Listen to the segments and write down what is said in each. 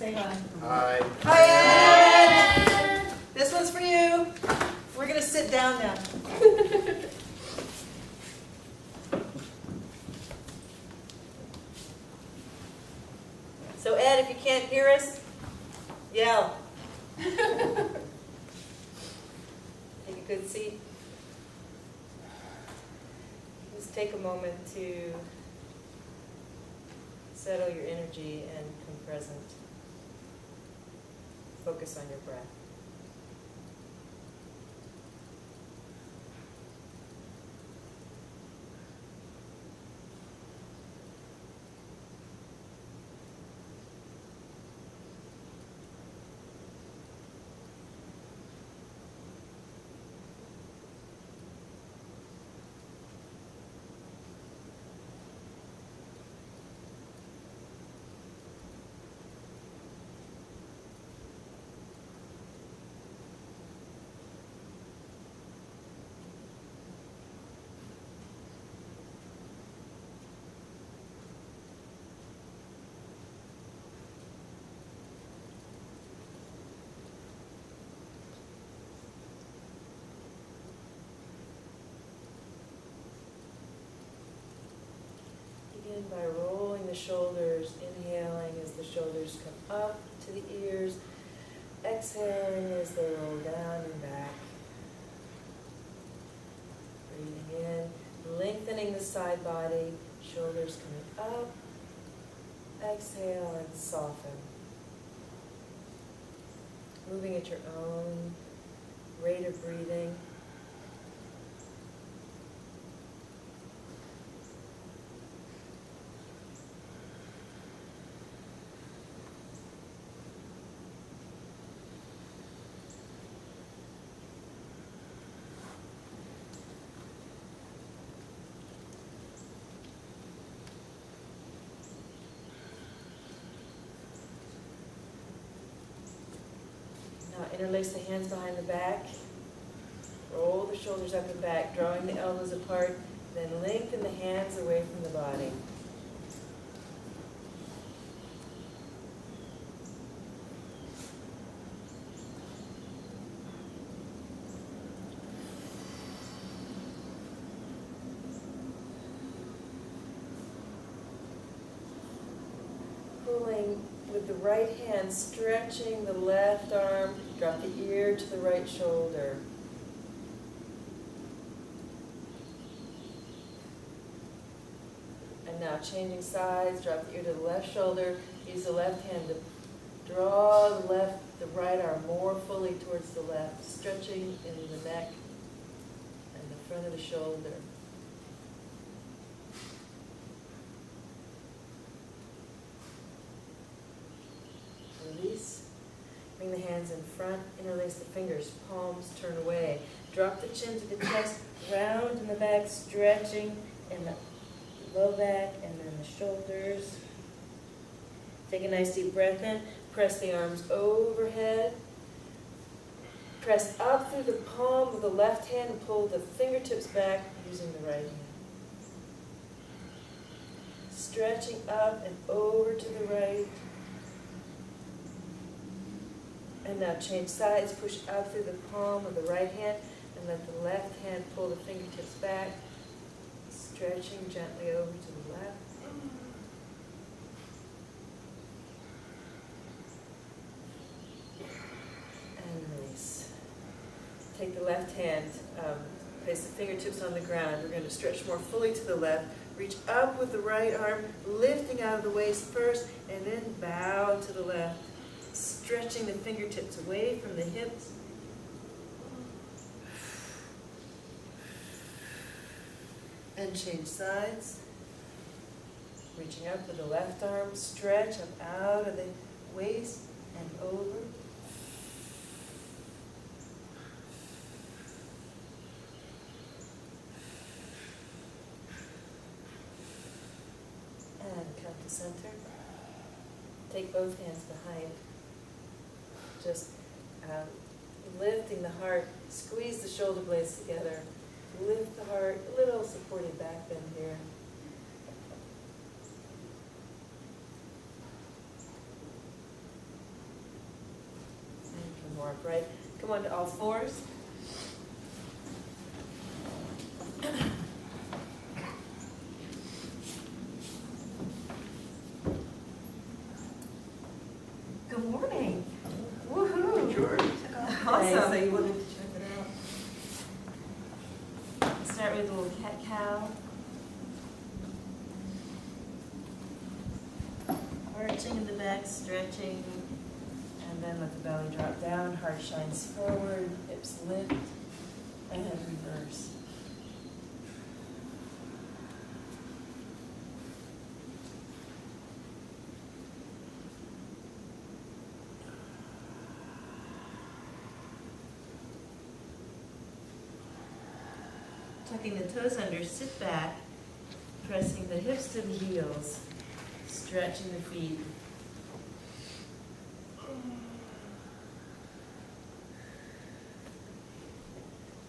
say hi. Hi. Hi, Ed! This one's for you. We're going to sit down now. So Ed, if you can't hear us, yell. Take a good seat. Just take a moment to settle your energy and come present. Focus on your breath. Begin by rolling the shoulders, inhaling as the shoulders come up to the ears, exhaling as they roll down and back. Breathing in, lengthening the side body, shoulders coming up, exhale and soften. Moving at your own rate of breathing. Now interlace the hands behind the back. Roll the shoulders up and back, drawing the elbows apart, then lengthen the hands away from the body. Pulling with the right hand, stretching the left arm, drop the ear to the right shoulder. And now changing sides, drop the ear to the left shoulder, use the left hand to draw the right arm more fully towards the left, stretching in the neck and the front of the shoulder. Release. Bring the hands in front, interlace the fingers, palms turn away. Drop the chin to the chest, round in the back, stretching in the low back and then the shoulders. Take a nice deep breath in, press the arms overhead. Press up through the palm of the left hand and pull the fingertips back using the right hand. Stretching up and over to the right. And now change sides, push out through the palm of the right hand and let the left hand pull the fingertips back, stretching gently over to the left. And release. Take the left hand, place the fingertips on the ground. We're going to stretch more fully to the left. Reach up with the right arm, lifting out of the waist first, and then bow to the left. Stretching the fingertips away from the hips. And change sides. Reaching up with the left arm, stretch up out of the waist and over. And come to center. Take both hands behind. Just lifting the heart, squeeze the shoulder blades together, lift the heart, a little supported back bend here. mark, right? Come on to all fours. Good morning. Woohoo. George. Awesome. So you wanted to check it out? Start with a little cat-cow. Arching in the back, stretching, and then let the belly drop down, heart shines forward, hips lift, and reverse. Tucking the toes under, sit back, pressing the hips to the heels, stretching the feet.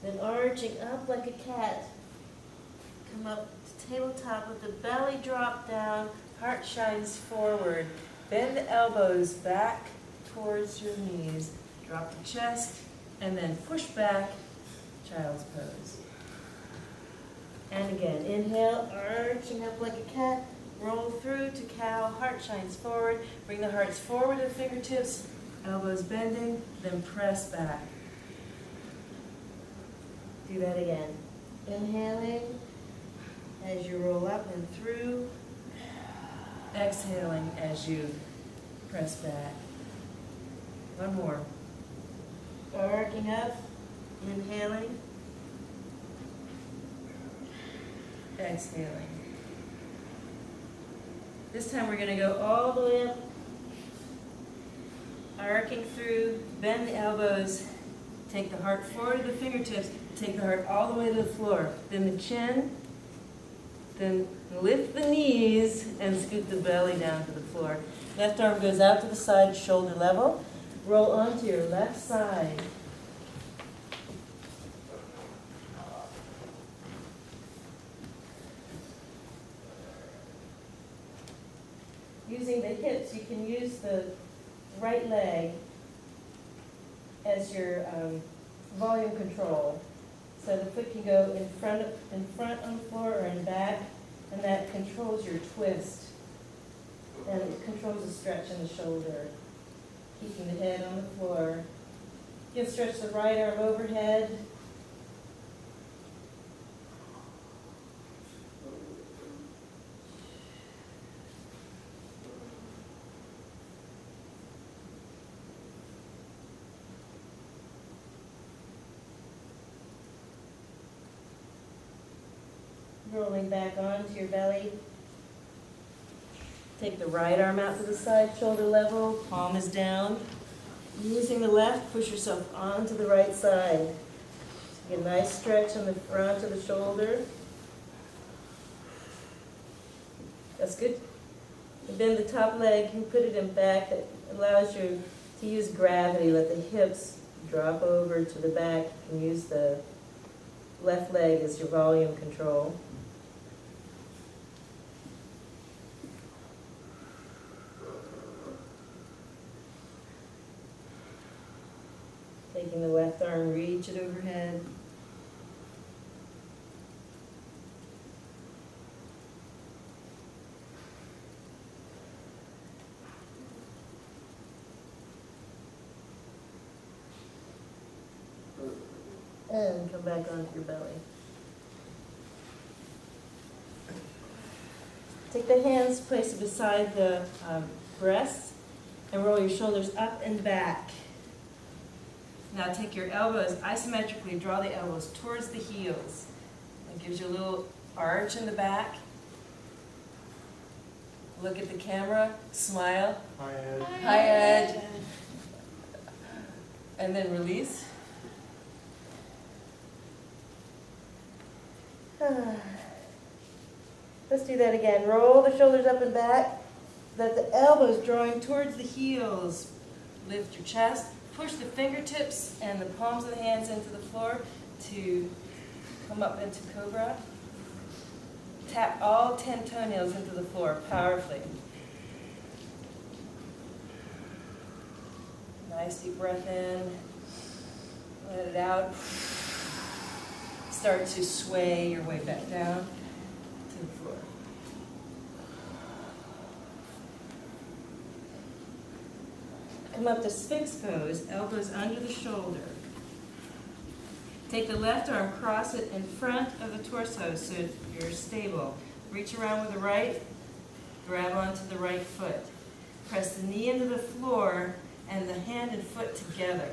Then arching up like a cat. Come up to tabletop with the belly drop down, heart shines forward. Bend the elbows back towards your knees. Drop the chest, and then push back, child's pose. And again, inhale, arching up like a cat, roll through to cow, heart shines forward, bring the hearts forward to the fingertips, elbows bending, then press back. Do that again. Inhaling as you roll up and through, exhaling as you press back. One more. Arcing up, inhaling, exhaling. This time we're going to go all the way up, arcing through, bend the elbows, take the heart forward to the fingertips, take the heart all the way to the floor. Then the chin, then lift the knees and scoot the belly down to the floor. Left arm goes out to the side, shoulder level. Roll onto your left side. Using the hips, you can use the right leg as your volume control. So the foot can go in front on the floor or in back, and that controls your twist. And it controls the stretch in the shoulder, keeping the head on the floor. You can stretch the right arm overhead. Rolling back onto your belly. Take the right arm out to the side, shoulder level, palm is down. Using the left, push yourself onto the right side. Get a nice stretch on the front of the shoulder. That's good. And then the top leg, you put it in back. That allows you to use gravity. Let the hips drop over to the back. You can use the left leg as your volume control. Taking the left arm, reach it overhead. And come back onto your belly. Take the hands, place it beside the breasts, and roll your shoulders up and back. Now take your elbows, isometrically draw the elbows towards the heels. It gives you a little arch in the back. Look at the camera, smile. High edge. High edge. And then release. Let's do that again. Roll the shoulders up and back. Let the elbows drawing towards the heels. Lift your chest. Push the fingertips and the palms of the hands into the floor to come up into Cobra. Tap all 10 toenails into the floor powerfully. Nice deep breath in. Let it out. Start to sway your way back down to the floor. Come up to Sphinx pose, elbows under the shoulder. Take the left arm, cross it in front of the torso so you're stable. Reach around with the right, grab onto the right foot. Press the knee into the floor and the hand and foot together.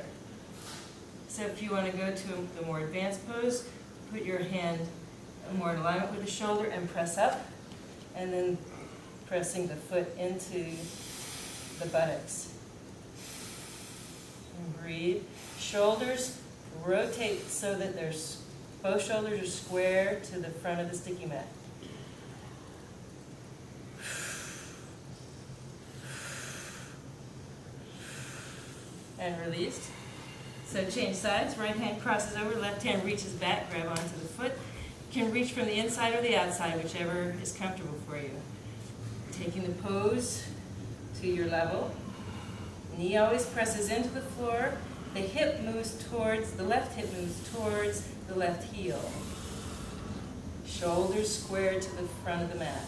So if you want to go to the more advanced pose, put your hand more in alignment with the shoulder and press up, and then pressing the foot into the buttocks. And breathe. Shoulders rotate so that both shoulders are square to the front of the sticky mat. And release. So change sides. Right hand crosses over, left hand reaches back, grab onto the foot. You can reach from the inside or the outside, whichever is comfortable for you. Taking the pose to your level. Knee always presses into the floor. The left hip moves towards the left heel. Shoulders square to the front of the mat.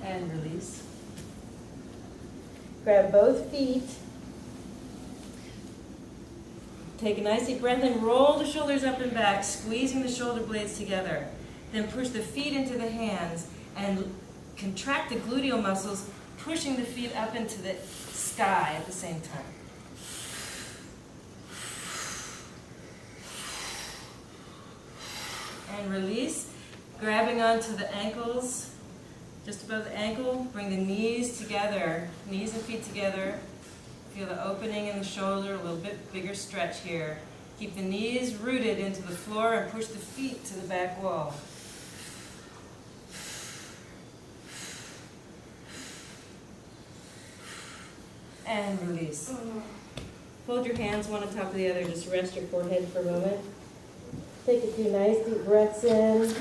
And release. Grab both feet. Take a nice deep breath and roll the shoulders up and back, squeezing the shoulder blades together. Then push the feet into the hands and contract the gluteal muscles, pushing the feet up into the sky at the same time. And release, grabbing onto the ankles. Just above the ankle, bring the knees together, knees and feet together. Feel the opening in the shoulder, a little bit bigger stretch here. Keep the knees rooted into the floor and push the feet to the back wall. And release. Hold your hands one on top of the other, just rest your forehead for a moment. Take a few nice deep breaths in.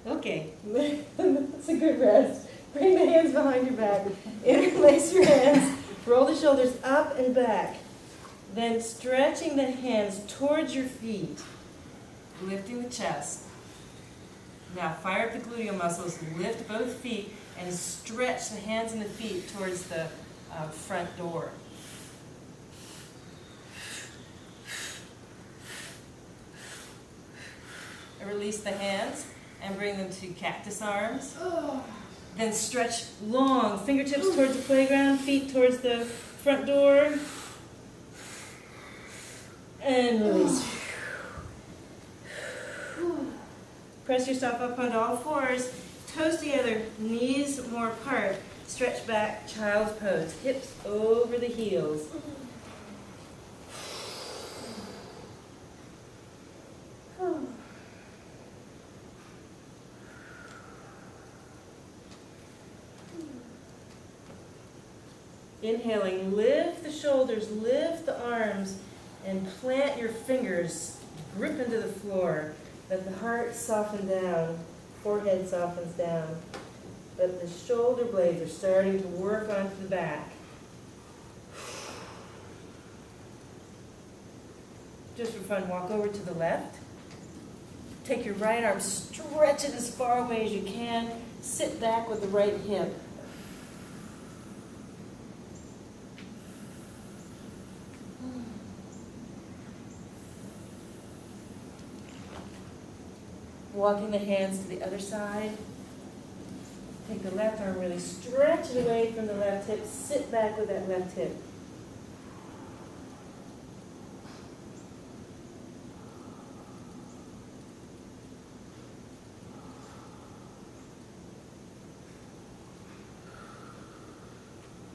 Okay, that's a good rest. Bring the hands behind your back. Interlace your hands. Roll the shoulders up and back. Then stretching the hands towards your feet. Lifting the chest. Now fire up the gluteal muscles. Lift both feet and stretch the hands and the feet towards the front door. And release the hands and bring them to cactus arms. Then stretch long, fingertips towards the playground, feet towards the front door. And release. Press yourself up onto all fours, toes together, knees more apart. Stretch back, child's pose, hips over the heels. Inhaling, lift the shoulders, lift the arms, and plant your fingers, grip into the floor. Let the heart soften down, forehead softens down. But the shoulder blades are starting to work onto the back. Just for fun, walk over to the left. Take your right arm, stretch it as far away as you can. Sit back with the right hip. Walking the hands to the other side. Take the left arm, really stretch it away from the left hip. Sit back with that left hip.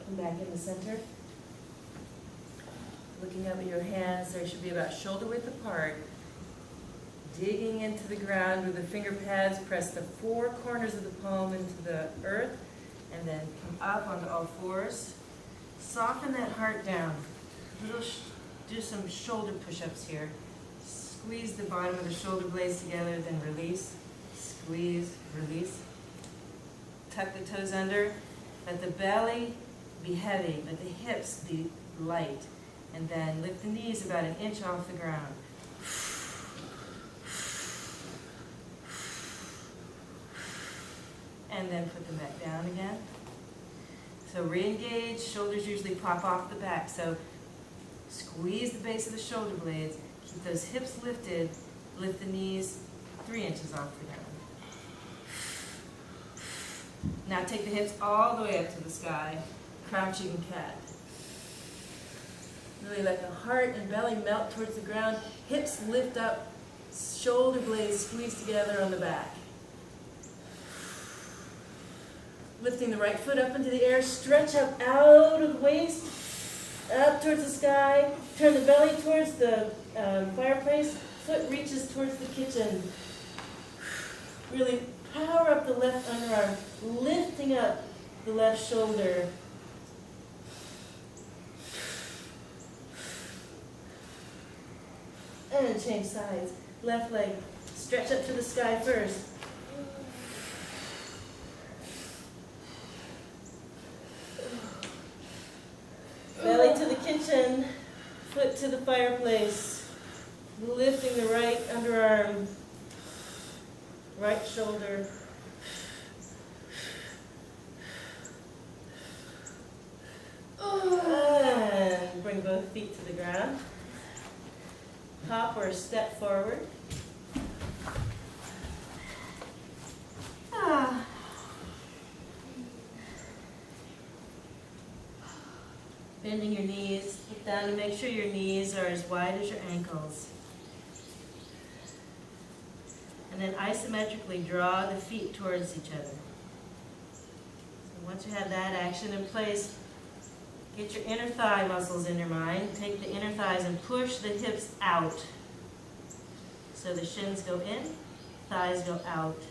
Come back in the center. Looking up at your hands, they should be about shoulder width apart. digging into the ground with the finger pads. Press the four corners of the palm into the earth, and then come up onto all fours. Soften that heart down. Do some shoulder push-ups here. Squeeze the bottom of the shoulder blades together, then release. Squeeze, release. Tuck the toes under. Let the belly be heavy, let the hips be light. And then lift the knees about an inch off the ground. And then put them back down again. So re-engage, shoulders usually pop off the back. So squeeze the base of the shoulder blades, keep those hips lifted, lift the knees 3 inches off the ground. Now take the hips all the way up to the sky, crouching cat. Really let the heart and belly melt towards the ground, hips lift up, shoulder blades squeeze together on the back. Lifting the right foot up into the air, stretch up out of the waist, up towards the sky, turn the belly towards the fireplace, foot reaches towards the kitchen. Really power up the left underarm, lifting up the left shoulder. And change sides. Left leg, stretch up to the sky first. Belly to the kitchen, foot to the fireplace, lifting the right underarm, right shoulder. And bring both feet to the ground. Hop or step forward. Bending your knees, look down to make sure your knees are as wide as your ankles. And then isometrically draw the feet towards each other. So once you have that action in place, get your inner thigh muscles in your mind. Take the inner thighs and push the hips out. So the shins go in, thighs go out,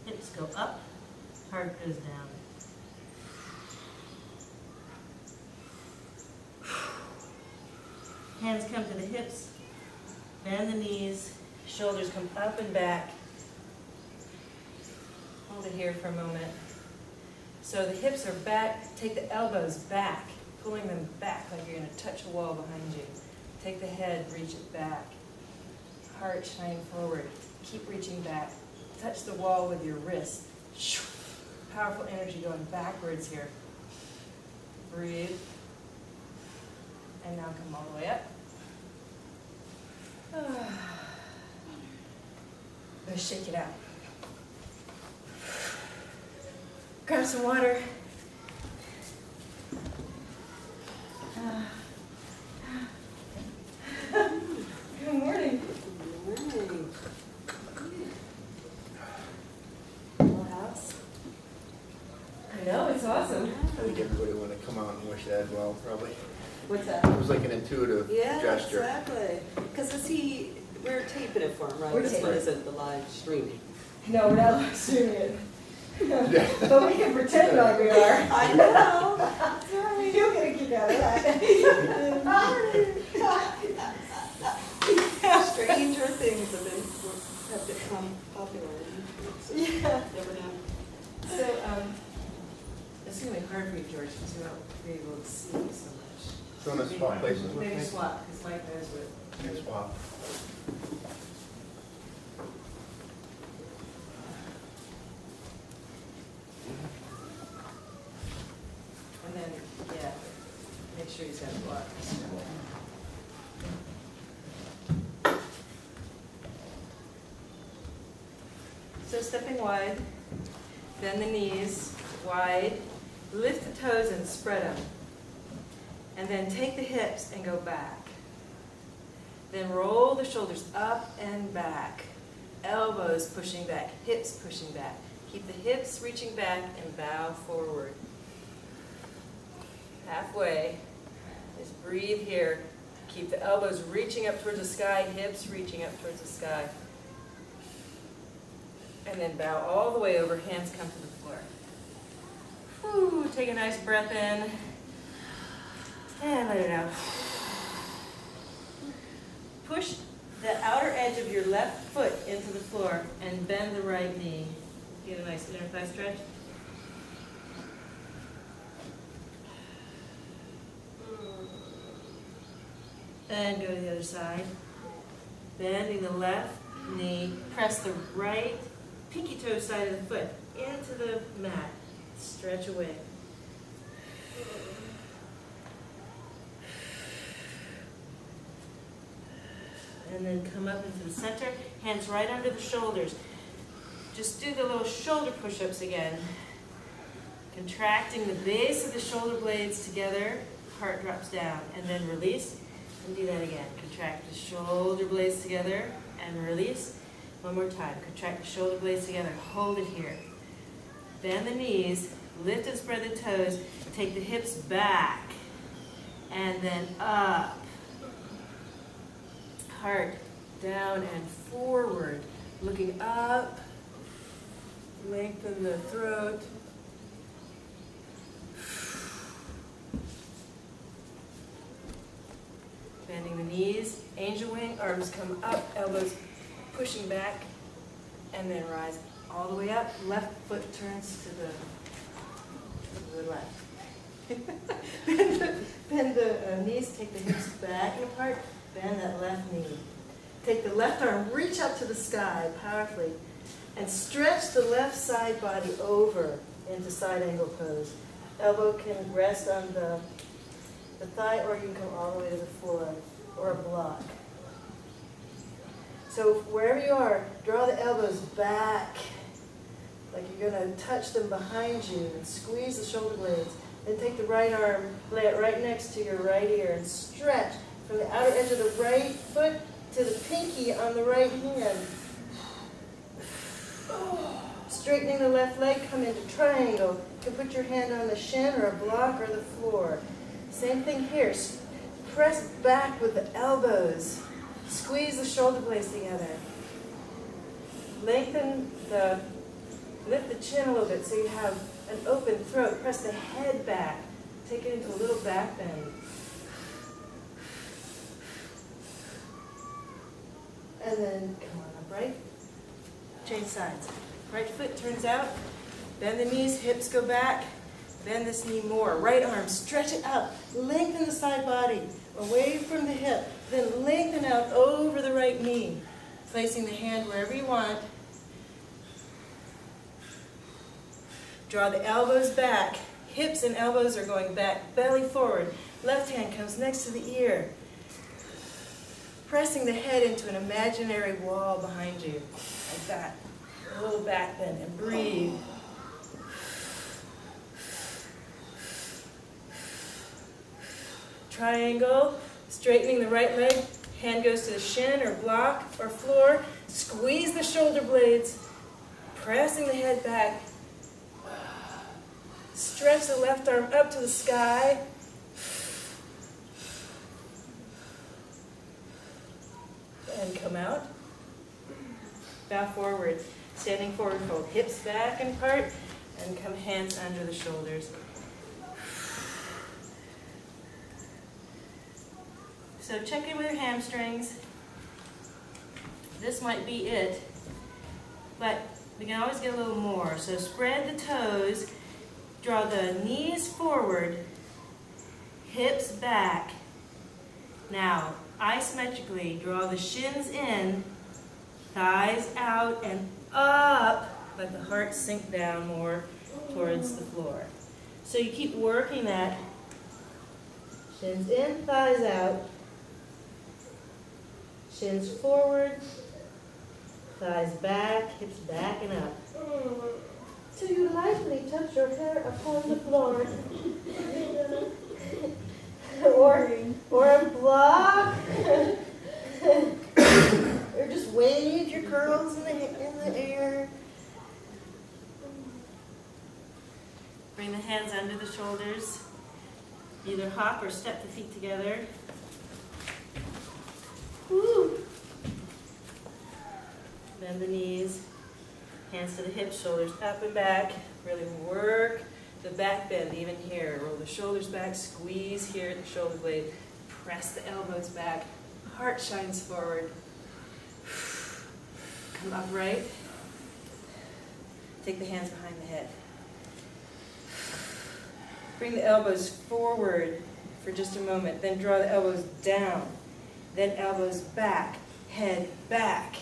hips go up, heart goes down. Hands come to the hips, bend the knees, shoulders come up and back. Hold it here for a moment. So the hips are back, take the elbows back, pulling them back like you're going to touch a wall behind you. Take the head, reach it back. Heart shining forward, keep reaching back. Touch the wall with your wrist. Powerful energy going backwards here. Breathe. And now come all the way up. Let's shake it out. Grab some water. Good morning. Good morning. Full house. I know, it's awesome. I think everybody want to come out and wish that as well, probably. What's that? It was like an intuitive Yeah, gesture. exactly. Because we're taping it for him, right? We're This one taping. isn't the live streaming. No, we're not live streaming it. Yeah. But we can pretend like we are. I know. That's right. You'll get a kick out of that. Stranger things have become popular. Yeah. Never know. So, it's going to be hard for you, George, because you won't be able to see me so much. So want to swap places with Maybe me? swap, because Mike knows what. Can swap. And then, yeah, make sure he's got block. So stepping wide, bend the knees wide, lift the toes and spread them. And then take the hips and go back. Then roll the shoulders up and back. Elbows pushing back, hips pushing back. Keep the hips reaching back and bow forward. Halfway. Just breathe here. Keep the elbows reaching up towards the sky, hips reaching up towards the sky. and then bow all the way over, hands come to the floor. Whew, take a nice breath in, and let it out. Push the outer edge of your left foot into the floor and bend the right knee. Get a nice inner thigh stretch. And go to the other side. Bending the left knee, press the right pinky toe side of the foot into the mat. Stretch away. And then come up into the center, hands right under the shoulders. Just do the little shoulder push-ups again. Contracting the base of the shoulder blades together, heart drops down, and then release, and do that again. Contract the shoulder blades together, and release. One more time, contract the shoulder blades together, hold it here. Bend the knees, lift and spread the toes, take the hips back, and then up. Heart down and forward, looking up, lengthen the throat. Bending the knees, angel wing, arms come up, elbows pushing back, and then rise all the way up. Left foot turns to the left. Bend the knees, take the hips back and apart. Bend that left knee. Take the left arm, reach up to the sky powerfully, and stretch the left side body over into side angle pose. Elbow can rest on the thigh, or you can come all the way to the floor, or a block. So wherever you are, draw the elbows back, like you're going to touch them behind you, and squeeze the shoulder blades. Then take the right arm, lay it right next to your right ear, and stretch from the outer edge of the right foot to the pinky on the right hand. Straightening the left leg, come into triangle. You can put your hand on the shin or a block or the floor. Same thing here. Press back with the elbows. Squeeze the shoulder blades together. Lift the chin a little bit so you have an open throat. Press the head back. Take it into a little back bend. And then come on up, right? Change sides. Right foot turns out. Bend the knees, hips go back. Bend this knee more. Right arm, stretch it up. Lengthen the side body away from the hip. Then lengthen out over the right knee. Placing the hand wherever you want. Draw the elbows back. Hips and elbows are going back. Belly forward. Left hand comes next to the ear. Pressing the head into an imaginary wall behind you. Like that. A little back bend and breathe. Triangle, straightening the right leg. Hand goes to the shin or block or floor. Squeeze the shoulder blades. Pressing the head back. Stretch the left arm up to the sky. And come out. Bow forward. Standing forward fold. Hips back and apart. And come hands under the shoulders. So check in with your hamstrings. This might be it. But we can always get a little more. So spread the toes. Draw the knees forward. Hips back. Now, isometrically, draw the shins in, thighs out and up. Let the heart sink down more towards the floor. So you keep working that. Shins in, thighs out. Shins forward, thighs back, hips back and up. Till you lightly touch your hair upon the floor. or a block. Or just wave your curls in the air. Bring the hands under the shoulders. Either hop or step the feet together. Woo. Bend the knees. Hands to the hips, shoulders up and back. Really work the back bend even here. Roll the shoulders back, squeeze here at the shoulder blade. Press the elbows back. Heart shines forward. Come upright. Take the hands behind the head. Bring the elbows forward for just a moment. Then draw the elbows down. Then elbows back. Head back.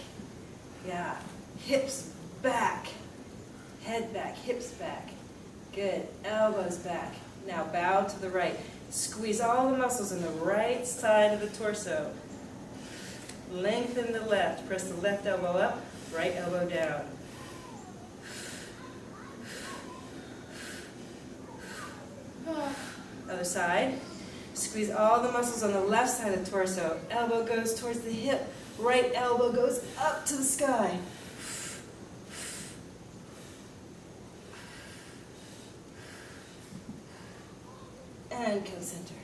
Yeah. Hips back. Head back. Hips back. Good. Elbows back. Now bow to the right. Squeeze all the muscles in the right side of the torso. Lengthen the left. Press the left elbow up. Right elbow down. Other side. Squeeze all the muscles on the left side of the torso. Elbow goes towards the hip. Right elbow goes up to the sky. And come center.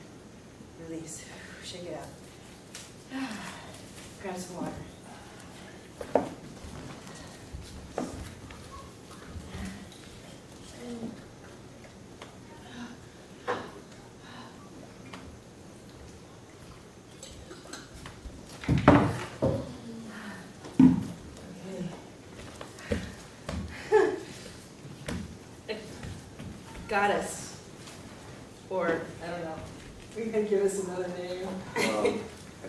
Release. Shake it out. Grab some water. Goddess, or I don't know. You're gonna give us another name. I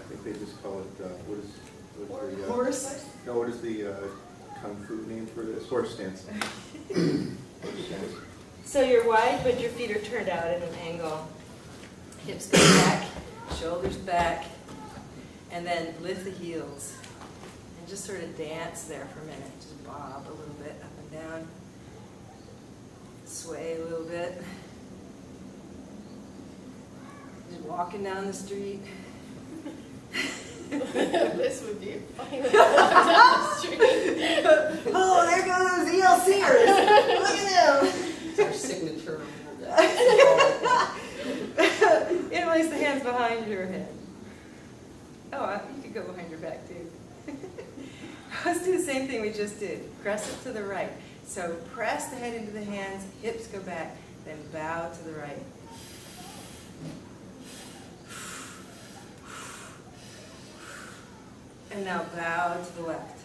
think they just call it, what is the, Horse. no, what is the kung fu name for this? Horse stance. Horse stance. So you're wide, but your feet are turned out at an angle. Hips go back, shoulders back, and then lift the heels. And just sort of dance there for a minute. Just bob a little bit up and down. Sway a little bit. Just walking down the street. This would be funny. Down the street. Oh, there go those ELCers. Look at them. It's our signature. Interlace the hands behind your head. Oh, you could go behind your back too. Let's do the same thing we just did. Press it to the right. So press the head into the hands, hips go back, then bow to the right. And now bow to the left.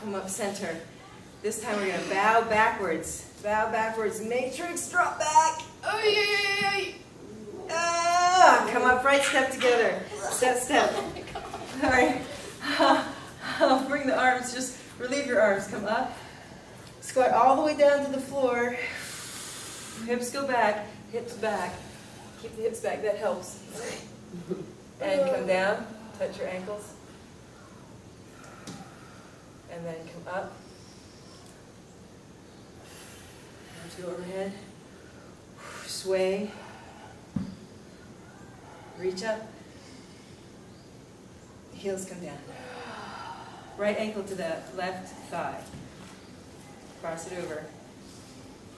Come up center. This time we're going to bow backwards. Bow backwards. Matrix, drop back. Come up right, step together. Step, step. All right. Bring the arms, just relieve your arms. Come up. Squat all the way down to the floor. Hips go back, hips back. Keep the hips back, that helps. And come down, touch your ankles. And then come up. Arms go overhead. Sway. Reach up. Heels come down. Right ankle to the left thigh. Cross it over.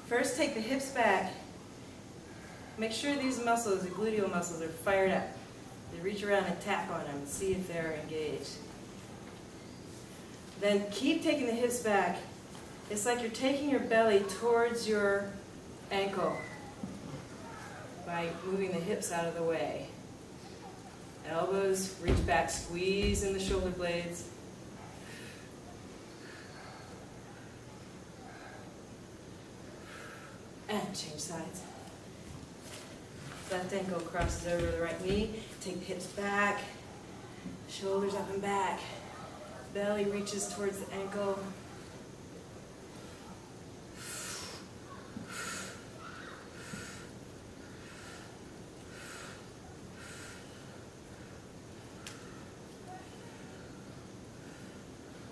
First, take the hips back. Make sure these muscles, the gluteal muscles, are fired up. Then reach around and tap on them and see if they're engaged. Then keep taking the hips back. It's like you're taking your belly towards your ankle by moving the hips out of the way. Elbows, reach back, squeeze in the shoulder blades. And change sides. Left ankle crosses over the right knee. Take the hips back, shoulders up and back. Belly reaches towards the ankle.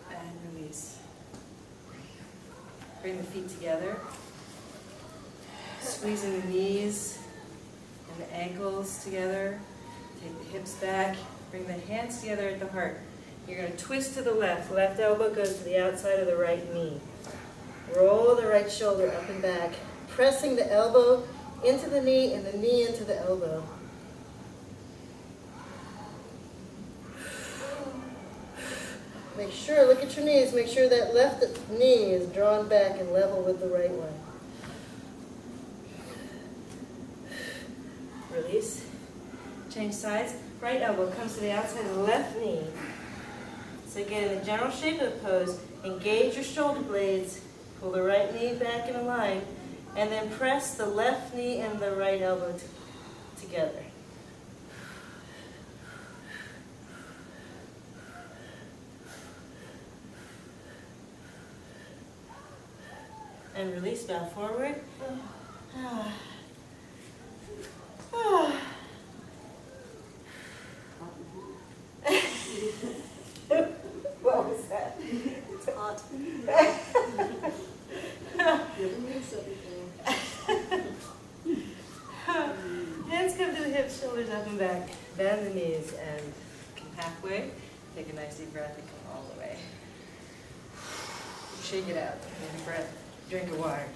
And release. Bring the feet together. Squeezing the knees and the ankles together. Take the hips back. Bring the hands together at the heart. You're going to twist to the left. Left elbow goes to the outside of the right knee. Roll the right shoulder up and back, pressing the elbow into the knee and the knee into the elbow. Make sure, look at your knees, make sure that left knee is drawn back and level with the right one. Release. Change sides. Right elbow comes to the outside of the left knee. So get in the general shape of the pose. Engage your shoulder blades. Pull the right knee back in a line. And then press the left knee and the right elbow together. And release, bow forward. What was that? It's hot. Hands come to the hips, shoulders up and back. Bend the knees and come halfway. Take a nice deep breath and come all the way. Shake it out. Take a breath. Drink of water.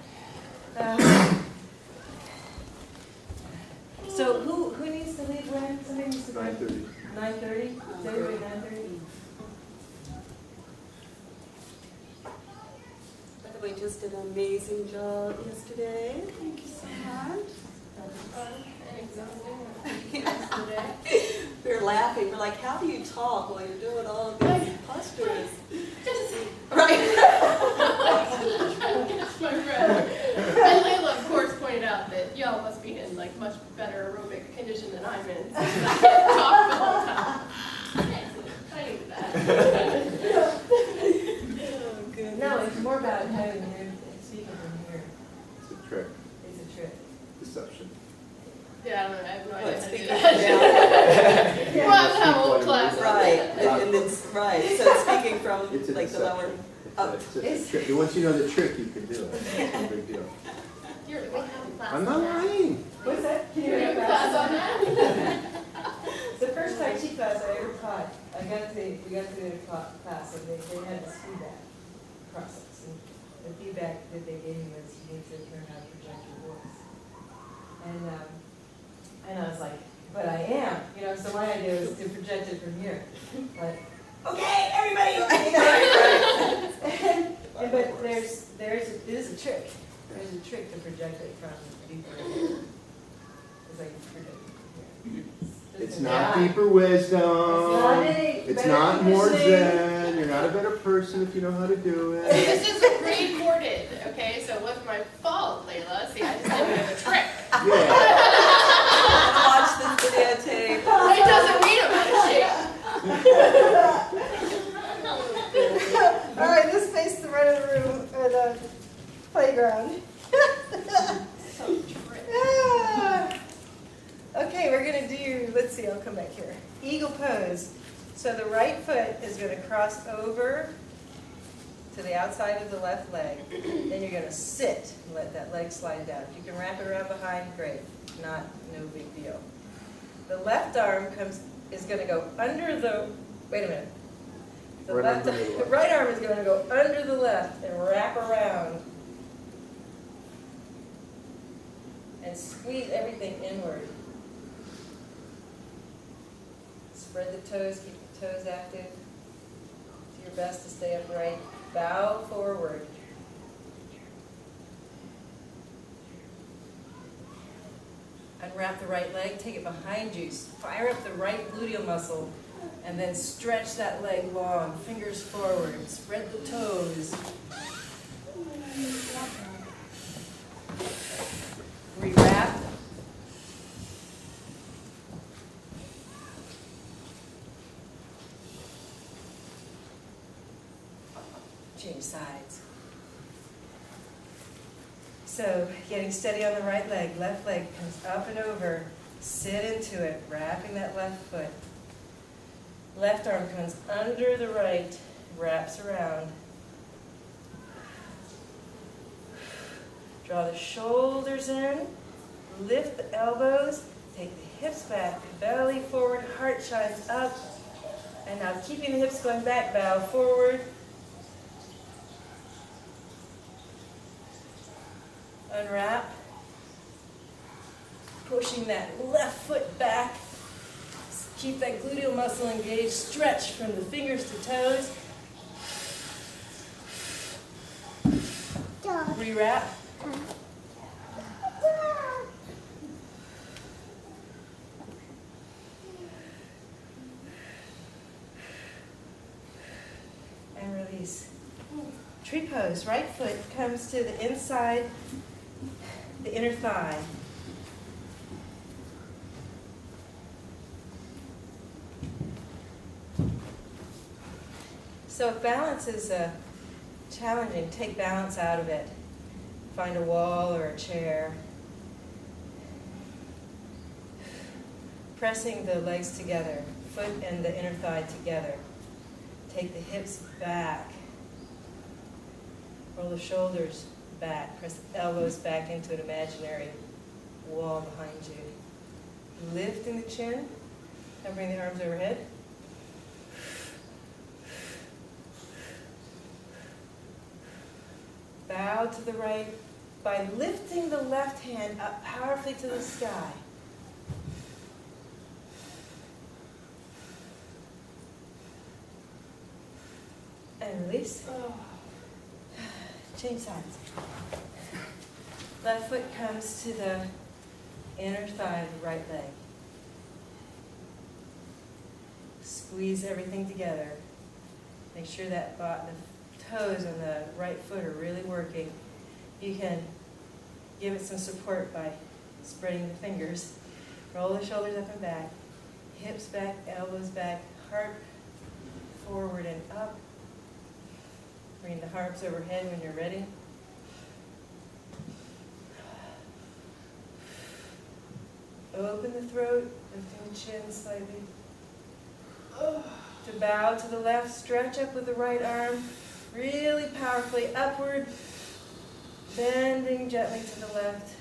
So who needs to leave when? Somebody needs to leave? 9:30. 9:30? Is everybody 9:30? We just did an amazing job yesterday. Thank you so much. We were laughing. We're like, how do you talk while you're doing all of these postures? Right. My friend. And Layla, of course, pointed out that y'all must be in like much better aerobic condition than I'm in. So I can't talk the whole time. I knew that. No, it's more about having your speaking from here. It's a trick. It's a trick. Deception. Yeah, I don't know. I have no idea how to do Speaking that. Yeah. We'll have to have a whole class. Right. And it's right. So it's speaking from It's a like the lower. deception. up. It's just a trick. Once you know the trick, you can do it. It's no big deal. We have a class I'm not on that. lying. What's that? Can We have a class on that. The first Tai Chi class I ever taught, we got to a class and they had this feedback process. And the feedback that they gave me was you need to learn how to project your voice. And I was like, but I am, so my idea was to project it from here. Like, okay, everybody, but it is a trick. There's a trick to project it from deeper. It's like project it from here. It's not deeper wisdom. It's not more zen. You're not a better person if you know how to do it. This is pre-recorded, okay? So it wasn't my fault, Layla. See, I just did it as a trick. Yeah. Watch this videotape. It doesn't mean I'm out of shape. All right, let's face the right of the room, or the playground. Okay, we're going to do, let's see, I'll come back here. Eagle pose. So the right foot is going to cross over to the outside of the left leg. Then you're going to sit and let that leg slide down. If you can wrap it around behind, great. If not, no big deal. The left arm is going to go under the, wait a minute. The right arm is going to go under the left and wrap around and squeeze everything inward. Spread the toes, keep the toes active. Do your best to stay upright. Bow forward. Unwrap the right leg, take it behind you. Fire up the right gluteal muscle, and then stretch that leg long. Fingers forward. Spread the toes. Rewrap. Change sides. So, getting steady on the right leg. Left leg comes up and over. Sit into it, wrapping that left foot. Left arm comes under the right, wraps around. Draw the shoulders in, lift the elbows, take the hips back, belly forward, heart shines up. And now keeping the hips going back, bow forward. Unwrap. Pushing that left foot back. Keep that gluteal muscle engaged. Stretch from the fingers to toes. Re-wrap. And release. Tree pose. Right foot comes to the inside, the inner thigh. So if balance is challenging, take balance out of it. Find a wall or a chair. Pressing the legs together, foot and the inner thigh together. Take the hips back. Roll the shoulders back. Press the elbows back into an imaginary wall behind you. Lifting the chin and bring the arms overhead. Bow to the right by lifting the left hand up powerfully to the sky. And release. Change sides. Left foot comes to the inner thigh of the right leg. Squeeze everything together. Make sure that the toes on the right foot are really working. You can give it some support by spreading the fingers. Roll the shoulders up and back. Hips back, elbows back, heart forward and up. Bring the arms overhead when you're ready. Open the throat, lifting the chin slightly. To bow to the left, stretch up with the right arm, really powerfully upward, bending gently to the left.